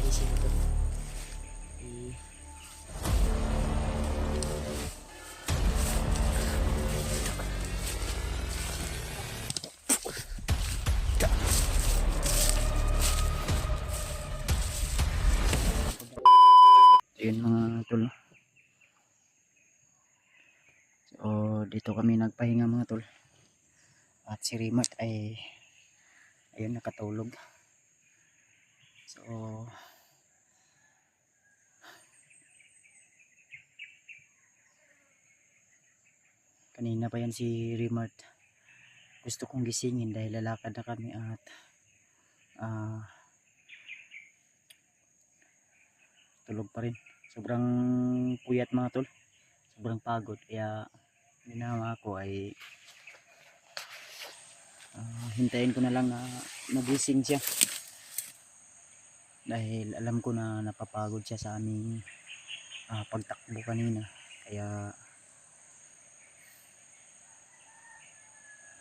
gising ito. Eh, ayun mga tol. So dito kami nagpahinga mga tol. At si Rimat ay ayun nakatulog. So kanina pa yan si Rimat. Gusto kong gisingin dahil lalakad na kami at ah, tulog pa rin. Sobrang puyat mga tol. Sobrang pagod. Kaya ginawa ko ay hintayin ko na lang na magising siya. Dahil alam ko na napapagod siya sa aming pagtakbo kanina. Kaya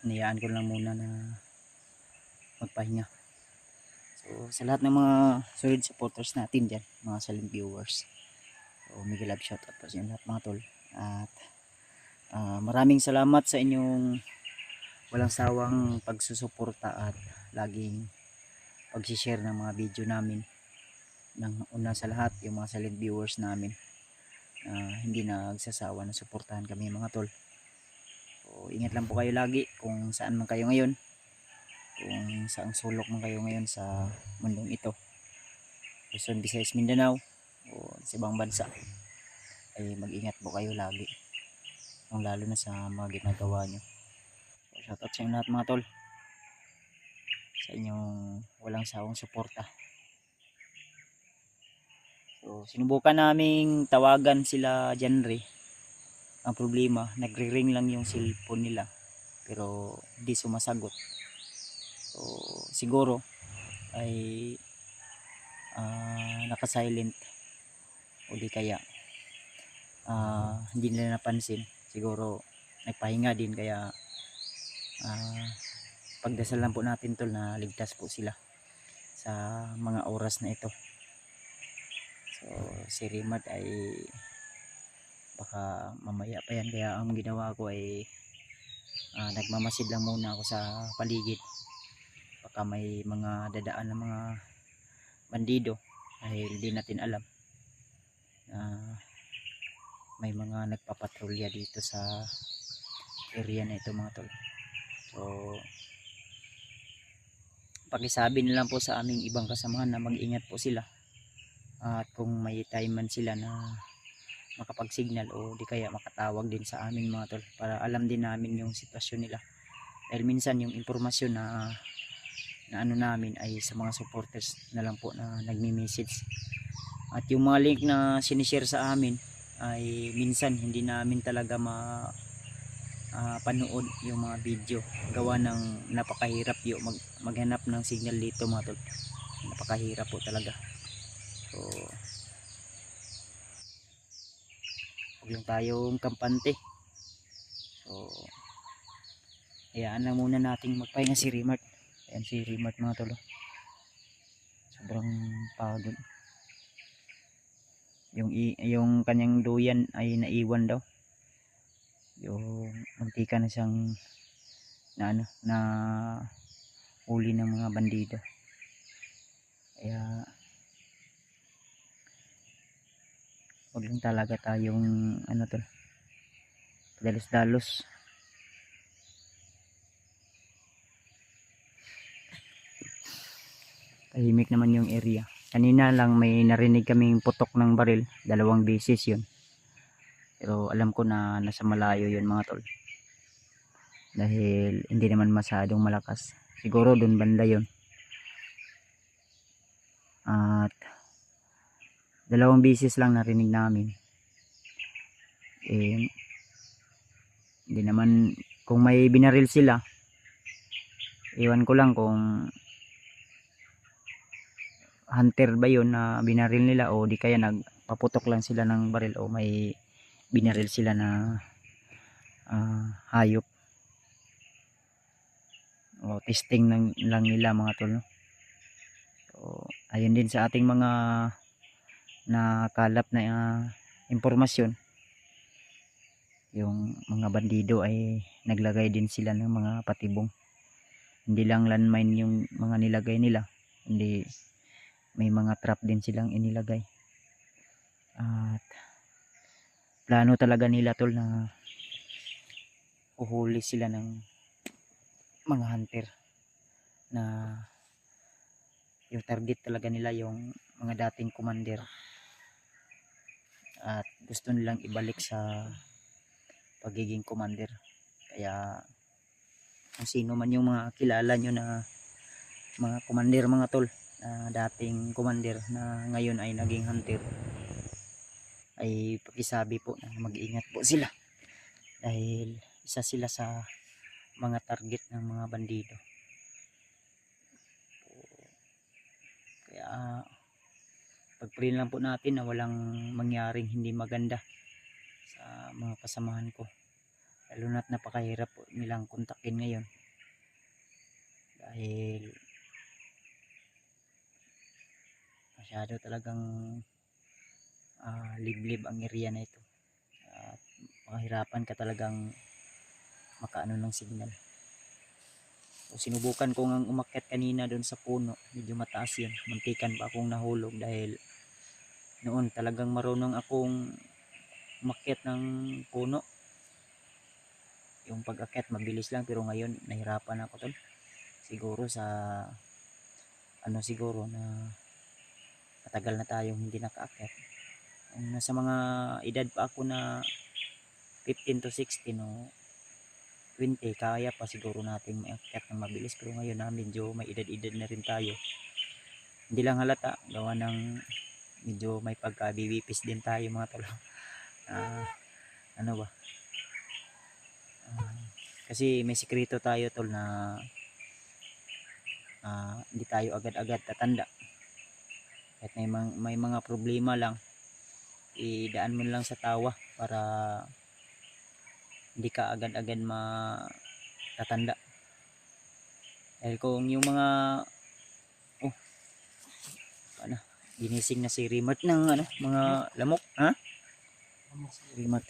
niyaan ko lang muna na magpahinga. So sa lahat ng mga solid supporters natin dyan, mga silent viewers, so mega love shoutout po sa inyo lahat mga tol. At maraming salamat sa inyong walang sawang pagsusuporta at laging pag-share ng mga video namin. Ng una sa lahat yung mga silent viewers namin, hindi nagsasawa na suportahan kami mga tol. So ingat lang po kayo lagi kung saan man kayo ngayon, kung saang sulok man kayo ngayon sa mundong ito, Luzon, Visayas, Mindanao o sa ibang bansa, ay mag-ingat po kayo lagi, lalo na sa mga ginagawa nyo. So shoutout sa inyo lahat mga tol, sa inyong walang sawang suporta. So sinubukan naming tawagan sila Janre. Ang problema, nagre-ring lang yung cellphone nila pero hindi sumasagot. So siguro ay naka-silent o di kaya hindi nila napansin. Siguro nagpahinga din, kaya pagdasal lang po natin tol na ligtas po sila sa mga oras na ito. So si Rimad ay baka mamaya pa yan, kaya ang ginawa ko ay nagmamasid lang muna ako sa paligid. Baka may mga dadaan ng mga bandido dahil hindi natin alam na may mga nagpapatrolya dito sa area na ito mga tol. So pakisabi na lang po sa aming ibang kasamahan na mag-ingat po sila, at kung may time man sila na makapag-signal o di kaya makatawag din sa amin mga tol, para alam din namin yung sitwasyon nila. Dahil minsan yung impormasyon na ano namin ay sa mga supporters na lang po na nagmi-message, at yung mga link na sinishare sa amin ay minsan hindi namin talaga panood yung mga video, gawa ng napakahirap yung maghanap ng signal dito mga tol. Napakahirap po talaga. So huwag lang tayong kampante. So hayaan lang muna nating magpahinga si Rimart. Ayan si Rimart mga tol, sobrang pagod. Yung kanyang duyan ay naiwan daw, yung muntika na siyang na uli ng mga bandido. Kaya huwag lang talaga tayong dalos-dalos. Tahimik naman yung area. Kanina lang may narinig kaming putok ng baril, 2 beses yun, pero alam ko na nasa malayo yun mga tol, dahil hindi naman masyadong malakas. Siguro dun banda yun. At 2 beses lang narinig namin. Hindi naman, kung may binaril sila, iwan ko lang kung hunter ba yun na binaril nila, o di kaya nagpaputok lang sila ng baril, o may binaril sila na hayop, o testing lang nila mga tol, no? So So, ayun din sa ating mga nakalap na impormasyon, yung mga bandido ay naglagay din sila ng mga patibong. Hindi lang landmine yung mga nilagay nila, hindi, may mga trap din silang inilagay. At plano talaga nila tol na uhuli sila ng mga hunter, na yung target talaga nila yung mga dating commander, at gusto nilang ibalik sa pagiging commander. Kaya kung sino man yung mga kilala nyo na mga commander mga tol, na dating commander na ngayon ay naging hunter, ay pakisabi po na mag-iingat po sila, dahil isa sila sa mga target ng mga bandido. Kaya pagpray lang po natin na walang mangyaring hindi maganda sa mga kasamahan ko, lalo na't napakahirap po nilang kontakin ngayon, dahil masyado talagang liblib ang area na ito, at makahirapan ka talagang makaano ng signal. So, sinubukan ko ngang umakyat kanina doon sa puno, medyo mataas yun, muntikan pa akong nahulog, dahil noon talagang marunong akong umakyat ng puno, yung pag-akyat mabilis lang, pero ngayon nahirapan ako tol. Siguro sa ano, siguro na matagal na tayong hindi nakaakyat. Nasa mga edad pa ako na 15 to 16 o 20, kaya pa siguro natin maakyat ng mabilis, pero ngayon na medyo may edad-edad na rin tayo, hindi lang halata, gawa ng medyo may pagka-bibipis din tayo mga tol. Ano ba, kasi may sikreto tayo tol na hindi tayo agad-agad tatanda. Kahit may mga problema lang, idaan mo lang sa tawa para hindi ka agad-agad matatanda. Dahil kung yung mga ginising na si Rimat ng mga lamok, Rimat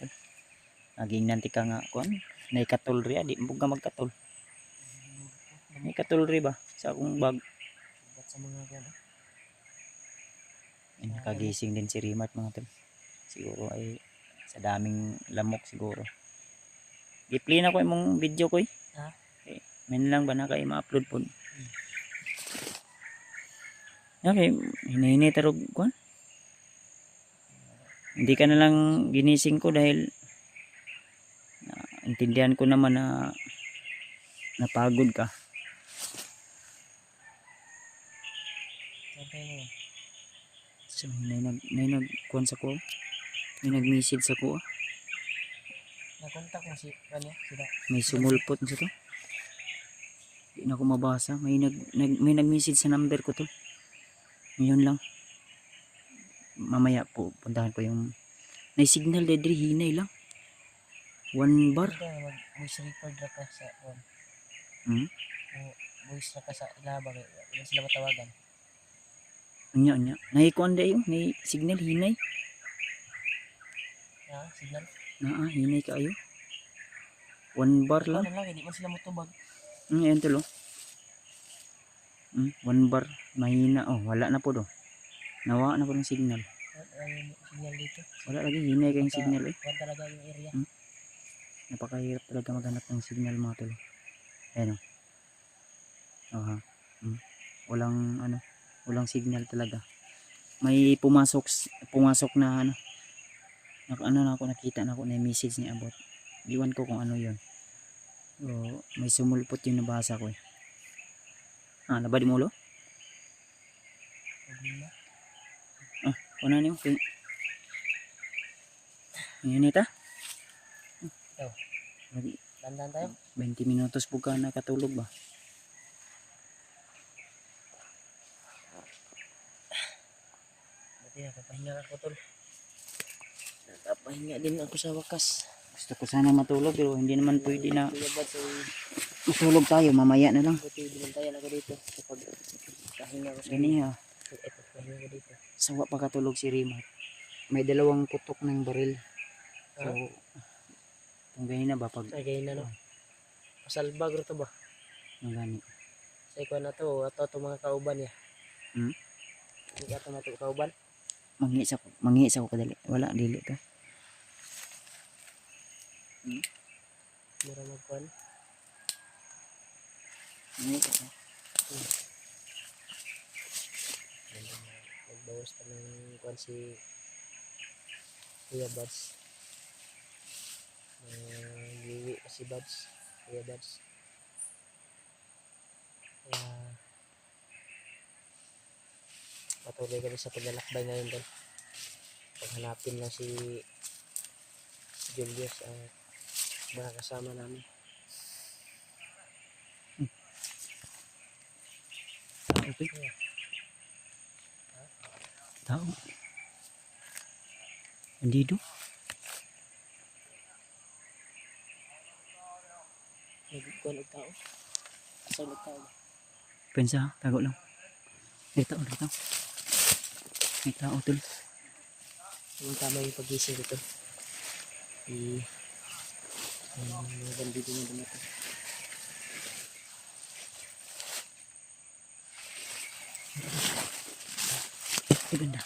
naging nanti ka nga kuan, nay katol ri di mo ka magkatol. Nay katol ri ba sa akong bag sa mga gano. Nakagising din si Rimat mga tol. Siguro ay sa daming lamok siguro. I-play na ko imong video ko Okay. Men lang ba na kay ma-upload po. Okay, hinahinay tarog kuan. Hindi ka na lang ginising ko dahil intindihan ko naman na napagod ka. So, may nag-kuan sa ko. May nag-message sa ko. Nakontak mo si kanya, sila. May sumulpot sa to. Hindi na ko mabasa. May nag-message sa number ko to. Ngayon lang. Mamaya po puntahan ko yung may signal dedri hinay lang. 1 bar. Voice record ra ka sa phone. Voice ra ka sa ilaba kay sila matawagan. Anya. Naikuan da yung may signal hinay. Signal. Hinay ka ayo. 1 bar lang. Ano lang, hindi man sila motubag. Ayan tulo. 1 bar. Mahina. Wala na po do. Nawa na po ng signal. Signal dito. Wala lagi. Hinay kayong signal eh. Wala talaga yung area. Napakahirap talaga maghanap ng signal mga tol. Ayan o. Walang signal talaga. May pumasok na na ako, nakita na ako na message niya about. Iwan ko kung ano yun. So, may sumulpot yung nabasa ko eh. Nabadi mo ulo? Wala niyo. Ngayon ita? Dandan tayo. 20 minutos po ka nakatulog ba? Buti nakapahinga ako tol. Nakapahinga din ako sa wakas. Gusto ko sana matulog pero hindi naman pwede na matulog tayo. Mamaya na lang. Buti din tayo ako dito. Pahinga ko sa Gani ha. ito. Pahinga ko dito. Sawa pa katulog si Rimat. May dalawang putok ng baril. So, kung ganyan na ba pag Ay, ganyan na no. Masalbag ro to ba? ang gani. Sa ikaw na to. Ato to mga kauban niya. Hmm? Hindi ato na to kauban. Mangis ako kadali. Wala, dili ka. Mura magkuhan. Mangis ako. Magbawas pa ng kuhan si Kuya Buds. Giwi pa si Buds. Kuya Buds. Kaya patuloy kami sa paglalakbay ngayon doon. Paghanapin lang si Julius at mga kasama namin. Tao pa. Tao. Andito. Nagkuhan og tao. Asan og tao? Pensa, tago lang. May tao. May tao tol. Yung tama yung pagising dito. Mga bandido na dumating. Ay, ganda.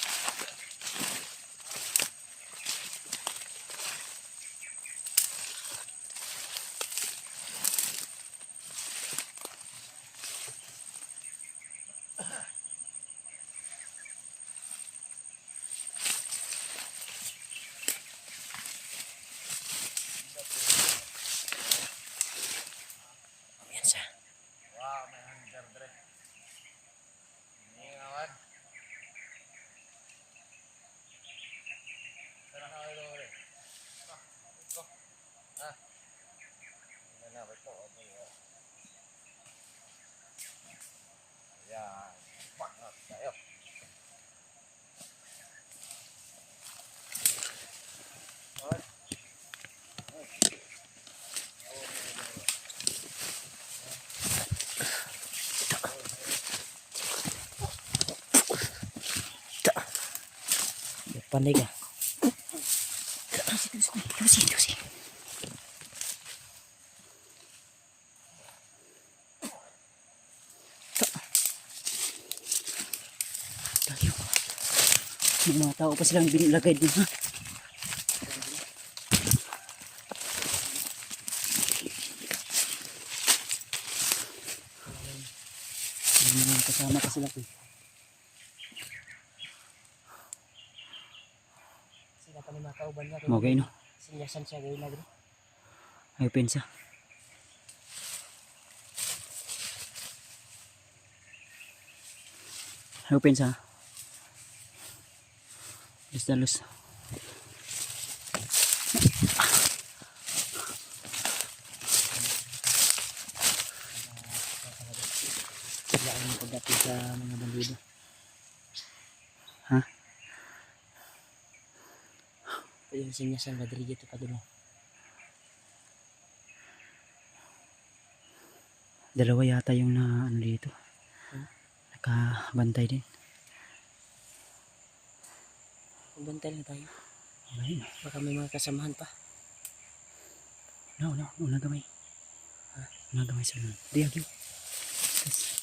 Ayan siya. Pandai ka. Lucy. Tayo. May mga tao pa silang binilagay din ha. May mga kasama pa sila po. Sila pa ni mga kauban niya. Okay no. Sinyasan siya gawin na bro. Ay pensa. Ay pensa. Dalos. Sila ang pagdating sa mga bandido. Ha? Yung sinyasan Rodriguez ito pa doon. Dalawa yata yung na ano dito. Nakabantay din. Magbantay na tayo. Ay, Baka may mga kasamahan pa. no, nagamay. Ha? Nagamay sa nun. Diagyo. Yes.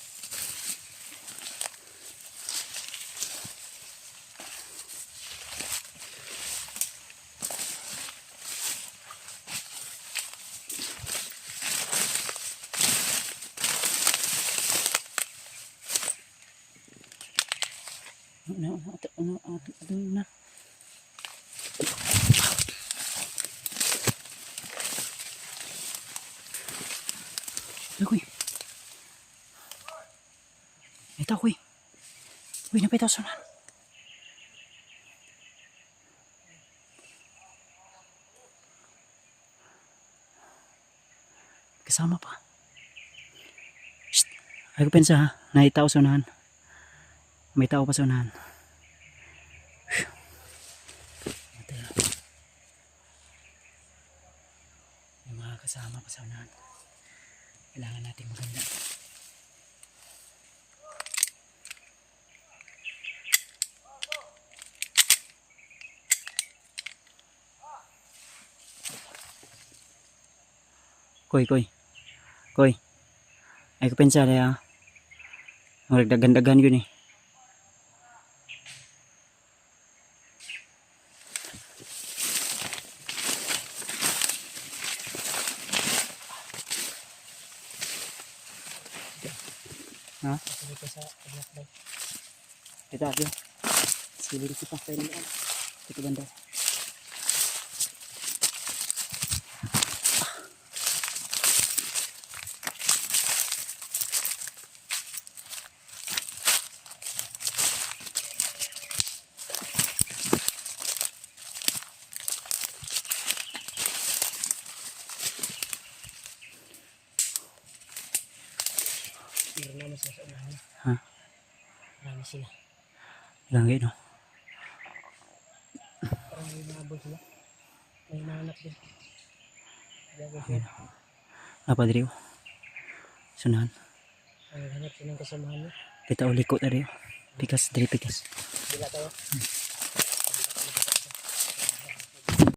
Na. Uy. Ito ko eh. Uy, napitaw sa nan. Kasama pa. Shh. Ay ko pensa ha. Naitao sa unahan. May tao pa sa unahan. May mga kasama pa sa unahan. Kailangan natin maganda. Koy, koy. Koy. Ay ko pensa na magdagan-dagan yun eh. Ha? Kasi dito sa paglakbay. Dito ako. Silid kita kayo na. Dito banda. Meron naman sila sa unahan. Ha? Marami sila. Langit no. Parang may nahabol sila. May nahanap din. Diyan sila. Apa diri? Sunahan. Ang hanap silang kasamahan niya. Kita uli ko tadi. Pikas dari pikas. Bila tayo.